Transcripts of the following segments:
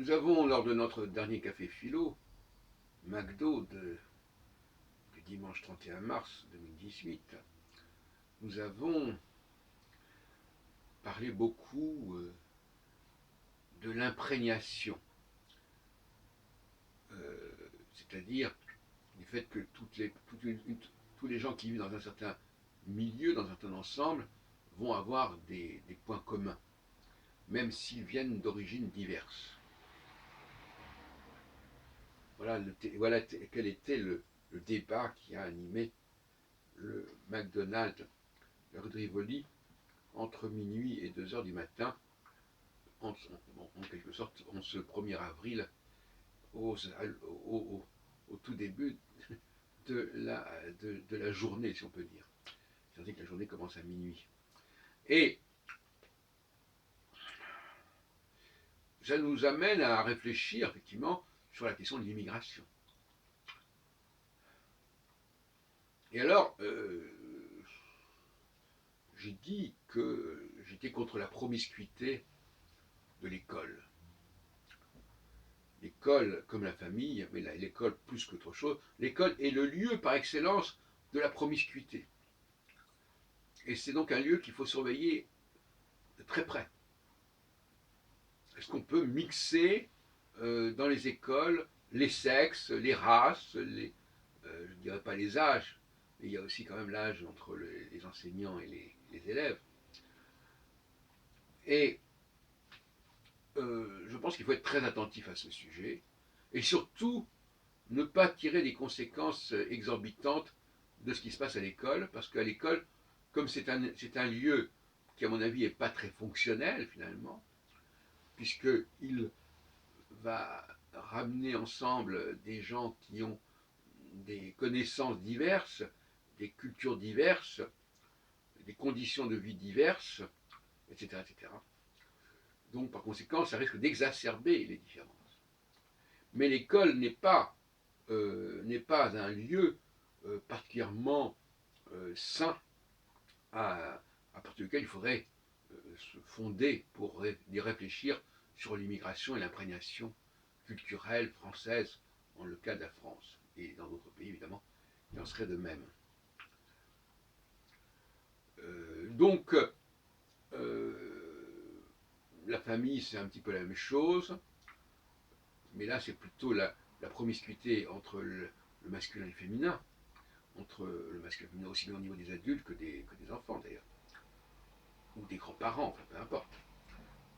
Nous avons, lors de notre dernier café philo, McDo du dimanche 31 mars 2018, nous avons parlé beaucoup de l'imprégnation, c'est-à-dire du fait que tous les gens qui vivent dans un certain milieu, dans un certain ensemble, vont avoir des points communs, même s'ils viennent d'origines diverses. Voilà quel était le débat qui a animé le McDonald's, la rue de Rivoli, entre minuit et 2 heures du matin, en quelque sorte, en ce 1er avril, au tout début de la journée, si on peut dire. C'est-à-dire que la journée commence à minuit. Et ça nous amène à réfléchir, effectivement, sur la question de l'immigration. Et alors, j'ai dit que j'étais contre la promiscuité de l'école. L'école, comme la famille, mais l'école plus qu'autre chose, l'école est le lieu par excellence de la promiscuité. Et c'est donc un lieu qu'il faut surveiller de très près. Est-ce qu'on peut mixer dans les écoles les sexes, les races, je ne dirais pas les âges, mais il y a aussi quand même l'âge entre les enseignants et les élèves. Et je pense qu'il faut être très attentif à ce sujet, et surtout ne pas tirer des conséquences exorbitantes de ce qui se passe à l'école, parce qu'à l'école, comme c'est un lieu qui, à mon avis, n'est pas très fonctionnel finalement, puisqu'il va ramener ensemble des gens qui ont des connaissances diverses, des cultures diverses, des conditions de vie diverses, etc. etc. Donc par conséquent, ça risque d'exacerber les différences. Mais l'école n'est pas un lieu particulièrement sain à partir duquel il faudrait se fonder pour y réfléchir sur l'immigration et l'imprégnation culturelle française, dans le cas de la France, et dans d'autres pays évidemment, il en serait de même. Donc, la famille, c'est un petit peu la même chose, mais là, c'est plutôt la promiscuité entre le masculin et le féminin, entre le masculin et le féminin, aussi bien au niveau des adultes que des enfants d'ailleurs, ou des grands-parents, enfin peu importe.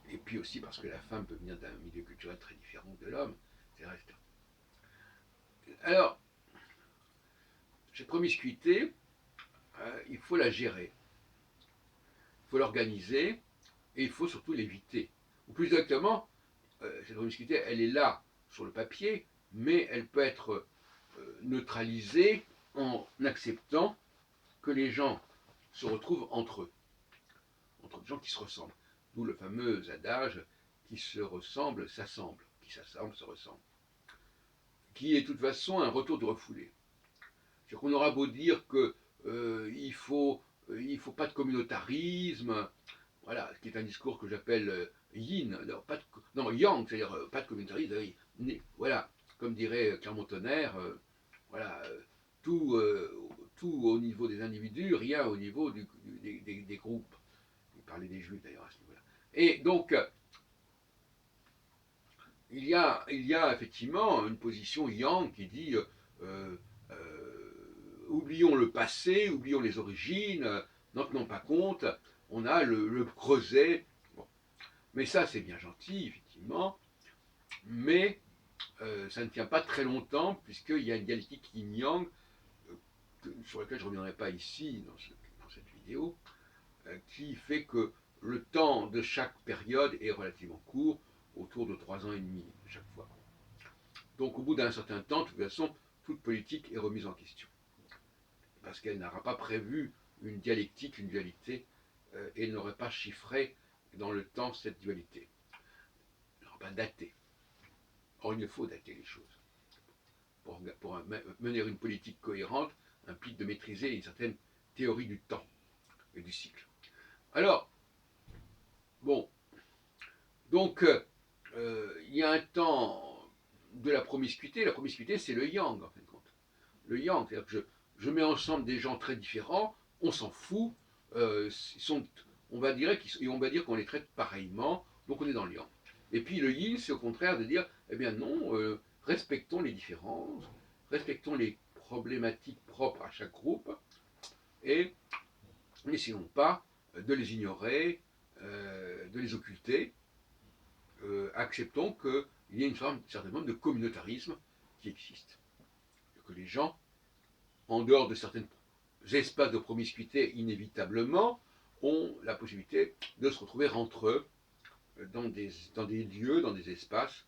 Et puis aussi parce que la femme peut venir d'un milieu culturel très différent de l'homme, etc. Alors, cette promiscuité, il faut la gérer, il faut l'organiser, et il faut surtout l'éviter. Ou plus exactement, cette promiscuité, elle est là sur le papier, mais elle peut être neutralisée en acceptant que les gens se retrouvent entre eux, entre des gens qui se ressemblent. D'où le fameux adage qui se ressemble s'assemble, qui s'assemble se ressemble, qui est de toute façon un retour de refoulé. C'est-à-dire qu'on aura beau dire que il faut pas de communautarisme, voilà, ce qui est un discours que j'appelle yin, non yang, c'est-à-dire pas de communautarisme, voilà, comme dirait Clermont-Tonnerre, voilà, tout, tout au niveau des individus, rien au niveau des groupes. Il parlait des juifs d'ailleurs à ce niveau-là. Et donc, il y a effectivement une position yang qui dit oublions le passé, oublions les origines, n'en tenons pas compte, on a le creuset. Bon. Mais ça, c'est bien gentil, effectivement, mais ça ne tient pas très longtemps, puisqu'il y a une dialectique yin-yang, sur laquelle je ne reviendrai pas ici, dans cette vidéo, qui fait que le temps de chaque période est relativement court, autour de 3 ans et demi chaque fois. Donc au bout d'un certain temps, de toute façon, toute politique est remise en question. Parce qu'elle n'aura pas prévu une dialectique, une dualité, et elle n'aurait pas chiffré dans le temps cette dualité. Elle n'aura pas daté. Or, il faut dater les choses. Pour mener une politique cohérente, implique de maîtriser une certaine théorie du temps et du cycle. Alors, bon, donc, il y a un temps de la promiscuité c'est le yang en fin de compte. Le yang, c'est-à-dire que je mets ensemble des gens très différents, on s'en fout, ils sont, on va dire qu'on les traite pareillement, donc on est dans le yang. Et puis le yin, c'est au contraire de dire, eh bien non, respectons les différences, respectons les problématiques propres à chaque groupe, et n'essayons pas de les ignorer, de les occulter, acceptons qu'il y ait une forme, certainement, de communautarisme qui existe. Que les gens, en dehors de certains espaces de promiscuité, inévitablement, ont la possibilité de se retrouver entre eux, dans des lieux, dans des espaces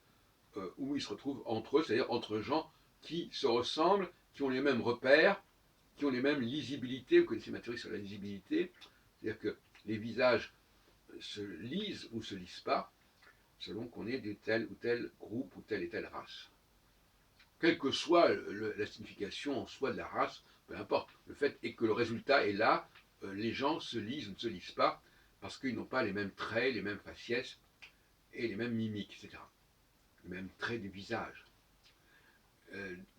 où ils se retrouvent entre eux, c'est-à-dire entre gens qui se ressemblent, qui ont les mêmes repères, qui ont les mêmes lisibilités. Vous connaissez ma théorie sur la lisibilité, c'est-à-dire que les visages se lisent ou se lisent pas, selon qu'on est de tel ou tel groupe ou telle et telle race. Quelle que soit la signification en soi de la race, peu importe. Le fait est que le résultat est là, les gens se lisent ou ne se lisent pas, parce qu'ils n'ont pas les mêmes traits, les mêmes faciès, et les mêmes mimiques, etc. Les mêmes traits du visage.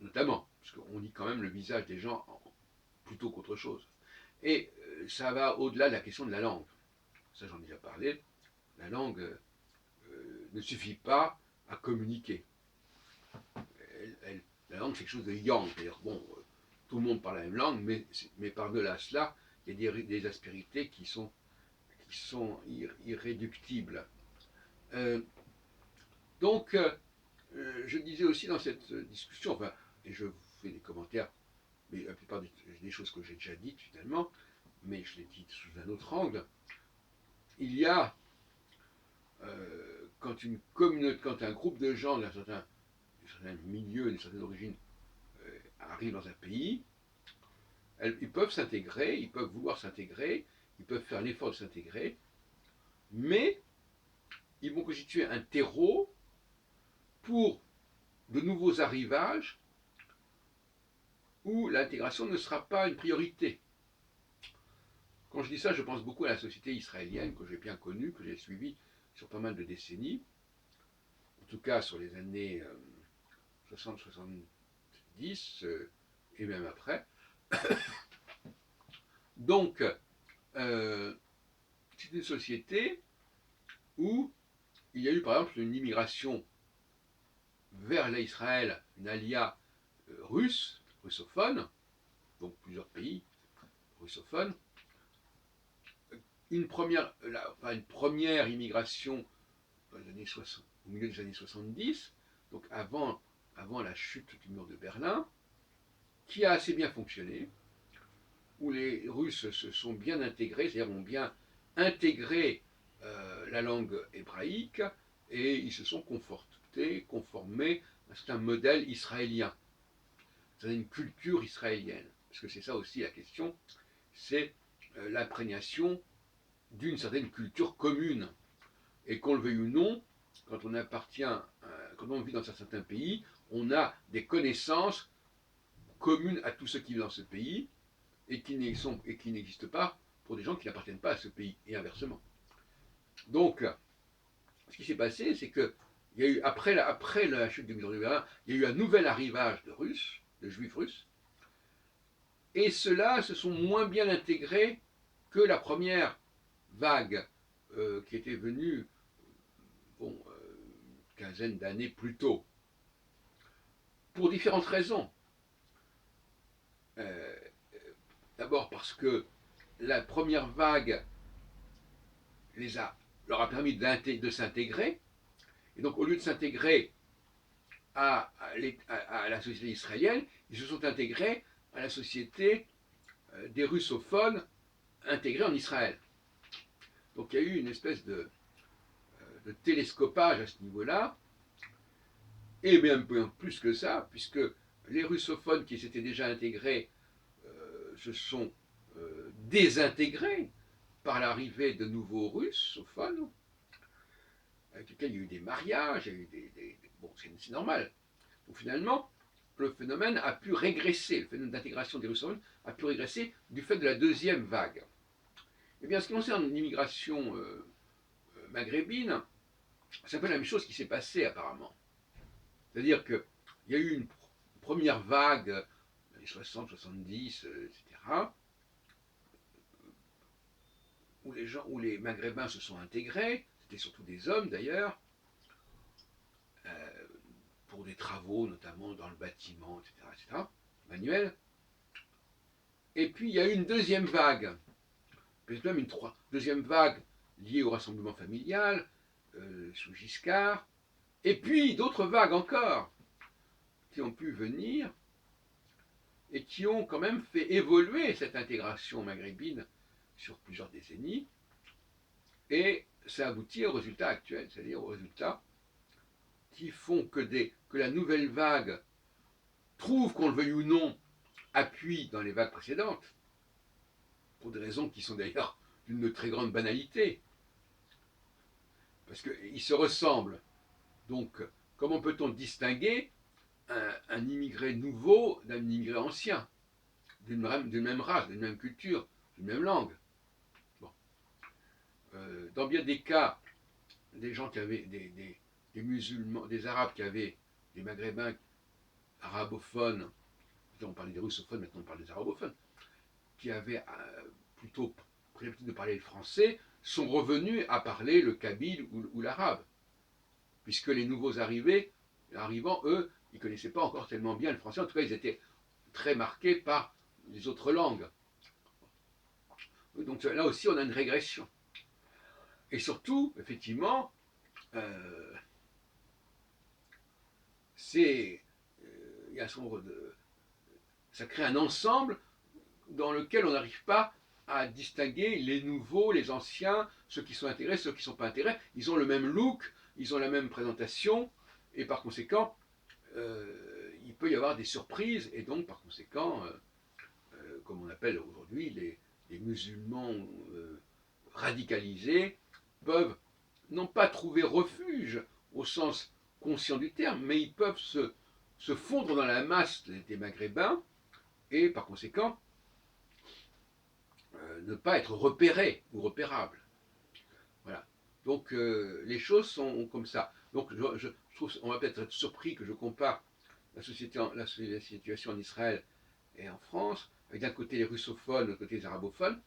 Notamment, parce qu'on lit quand même le visage des gens plutôt qu'autre chose. Et ça va au-delà de la question de la langue. Ça j'en ai déjà parlé. La langue ne suffit pas à communiquer. La langue c'est quelque chose de yang, c'est-à-dire bon, tout le monde parle la même langue, mais par-delà cela, il y a des aspérités qui sont irréductibles. Donc, je disais aussi dans cette discussion, enfin, et je fais des commentaires, mais la plupart des choses que j'ai déjà dites finalement, mais je les dis sous un autre angle, il y a, quand un groupe de gens d'un certain milieu, d'une certaine origine, arrive dans un pays, ils peuvent s'intégrer, ils peuvent vouloir s'intégrer, ils peuvent faire l'effort de s'intégrer, mais ils vont constituer un terreau pour de nouveaux arrivages où l'intégration ne sera pas une priorité. Quand je dis ça, je pense beaucoup à la société israélienne que j'ai bien connue, que j'ai suivie sur pas mal de décennies, en tout cas sur les années 60-70 et même après. Donc, c'est une société où il y a eu par exemple une immigration vers l'Israël, une alia russophone, donc plusieurs pays russophones, une première immigration dans les années 60, au milieu des années 70, donc avant la chute du mur de Berlin, qui a assez bien fonctionné, où les Russes se sont bien intégrés, c'est-à-dire ont bien intégré la langue hébraïque, et ils se sont conformés à un certain modèle israélien, à une culture israélienne. Parce que c'est ça aussi la question, c'est l'imprégnation d'une certaine culture commune. Et qu'on le veuille ou non, quand quand on vit dans un certain pays, on a des connaissances communes à tous ceux qui vivent dans ce pays et qui n'existent pas pour des gens qui n'appartiennent pas à ce pays, et inversement. Donc, ce qui s'est passé, c'est que il y a eu, après la chute du mur de Berlin, il y a eu un nouvel arrivage de juifs russes, et ceux-là se sont moins bien intégrés que la première vague qui était venue une quinzaine d'années plus tôt, pour différentes raisons. D'abord parce que la première vague leur a permis de s'intégrer, et donc au lieu de s'intégrer à la société israélienne, ils se sont intégrés à la société des russophones intégrés en Israël. Donc il y a eu une espèce de télescopage à ce niveau-là, et bien plus que ça, puisque les russophones qui s'étaient déjà intégrés se sont désintégrés par l'arrivée de nouveaux russophones, avec lesquels il y a eu des mariages, il y a eu bon, c'est normal. Donc finalement, le phénomène a pu régresser, le phénomène d'intégration des russophones a pu régresser du fait de la deuxième vague. Eh bien, en ce qui concerne l'immigration maghrébine, c'est un peu la même chose qui s'est passée apparemment. C'est-à-dire qu'il y a eu une première vague, dans les 60, 70, etc., où les Maghrébins se sont intégrés, c'était surtout des hommes d'ailleurs, euh, pour des travaux, notamment dans le bâtiment, etc., manuel. Et puis il y a eu une deuxième vague, peut-être même deuxième vague liée au rassemblement familial, sous Giscard, et puis d'autres vagues encore qui ont pu venir et qui ont quand même fait évoluer cette intégration maghrébine sur plusieurs décennies, et ça aboutit au résultat actuel, c'est-à-dire aux résultats qui font que la nouvelle vague trouve, qu'on le veuille ou non, appui dans les vagues précédentes, pour des raisons qui sont d'ailleurs d'une très grande banalité, parce qu'ils se ressemblent. Donc, comment peut-on distinguer un immigré nouveau d'un immigré ancien, d'une même race, d'une même culture, d'une même langue? Bon. Dans bien des cas, des gens qui avaient des musulmans, des arabes qui avaient des maghrébins arabophones, on parlait des russophones, maintenant on parle des arabophones, qui avaient plutôt pris l'habitude de parler le français, sont revenus à parler le kabyle ou l'arabe, puisque les nouveaux arrivants, eux, ils ne connaissaient pas encore tellement bien le français, en tout cas ils étaient très marqués par les autres langues. Donc là aussi on a une régression. Et surtout, effectivement, euh, c'est, il y a ça crée un ensemble dans lequel on n'arrive pas à distinguer les nouveaux, les anciens, ceux qui sont intéressés, ceux qui ne sont pas intéressés. Ils ont le même look, ils ont la même présentation, et par conséquent, il peut y avoir des surprises, et donc par conséquent, comme on appelle aujourd'hui les musulmans radicalisés, peuvent non pas trouver refuge au sens conscient du terme, mais ils peuvent se fondre dans la masse des Maghrébins, et par conséquent, ne pas être repérés ou repérables. Voilà. Donc les choses sont comme ça. Donc je trouve, on va peut-être être surpris que je compare la situation en Israël et en France, avec d'un côté les russophones, de l'autre côté les arabophones,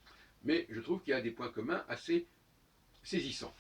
mais je trouve qu'il y a des points communs assez saisissants.